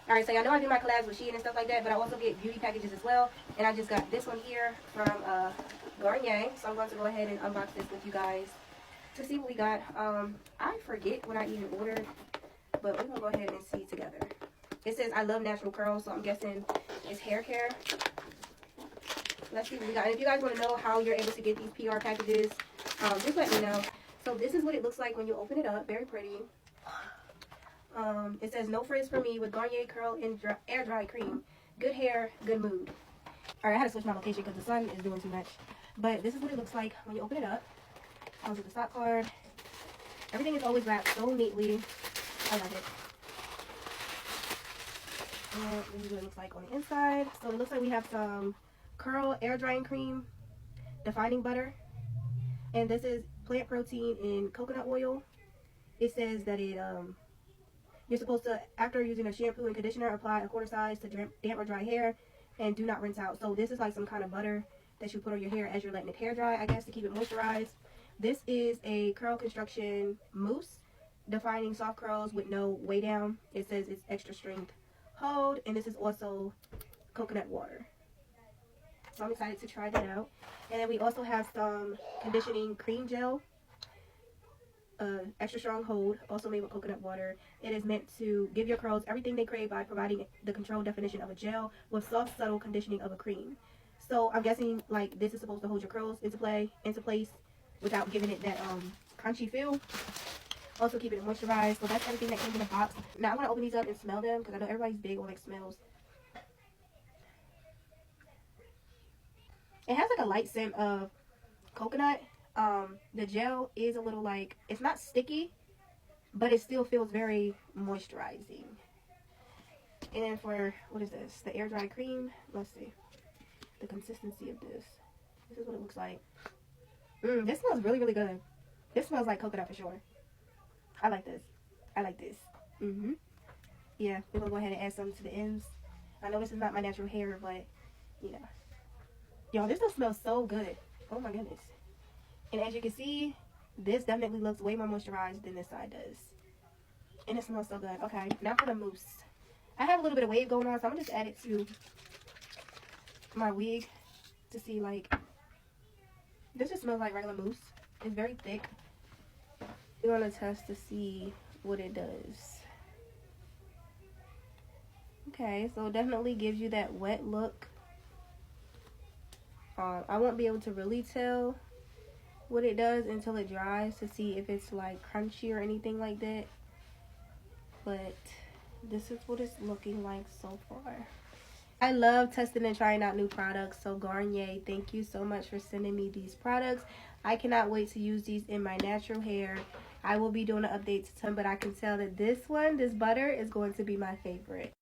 Alright, so y'all know I do my collabs with Shein and stuff like that, but I also get beauty packages as well. And I just got this one here from Garnier. So I'm going to go ahead and unbox this with you guys to see what we got. I forget what I even ordered, but we're going to go ahead and see together. It says I love natural curls, so I'm guessing it's hair care. Let's see what we got. And if you guys want to know how you're able to get these PR packages, just let me know. So this is what it looks like when you open it up. Very pretty. It says no frizz for me with Garnier Curl and Air Dry Cream. Good hair, good mood. Alright, I had to switch my location because the sun is doing too much. But this is what it looks like when you open it up. Comes with the stock card. Everything is always wrapped so neatly. I love it. And this is what it looks like on the inside. So it looks like we have some curl air drying cream, defining butter, and this is plant protein in coconut oil. It says that it you're supposed to, after using a shampoo and conditioner, apply a quarter size to damp or dry hair, and do not rinse out. So this is like some kind of butter that you put on your hair as you're letting it hair dry, I guess, to keep it moisturized. This is a curl construction mousse, defining soft curls with no weigh down. It says it's extra strength hold, and this is also coconut water. So I'm excited to try that out. And then we also have some conditioning cream gel, extra strong hold, also made with coconut water. It is meant to give your curls everything they crave by providing the controlled definition of a gel with soft, subtle conditioning of a cream. So I'm guessing like this is supposed to hold your curls into place without giving it that crunchy feel. Also keeping it moisturized. So that's everything that came in the box. Now I'm gonna open these up and smell them because I know everybody's big on like smells. It has like a light scent of coconut. The gel is a little like, it's not sticky, but it still feels very moisturizing. And then for, what is this? The air dry cream. Let's see the consistency of this. This is what it looks like. This smells really, really good. This smells like coconut for sure. I like this. I like this. Yeah, we're gonna go ahead and add some to the ends. I know this is not my natural hair, but yeah. Yo, this stuff smells so good. Oh my goodness. And as you can see, this definitely looks way more moisturized than this side does. And it smells so good. Okay, now for the mousse. I have a little bit of wave going on, so I'm gonna just add it to my wig to see, like, this just smells like regular mousse. It's very thick. We're gonna test to see what it does. Okay, so it definitely gives you that wet look. I won't be able to really tell what it does until it dries to see if it's like crunchy or anything like that. But this is what it's looking like so far. I love testing and trying out new products. So Garnier, thank you so much for sending me these products. I cannot wait to use these in my natural hair. I will be doing an update to some, but I can tell that this one, this butter, is going to be my favorite.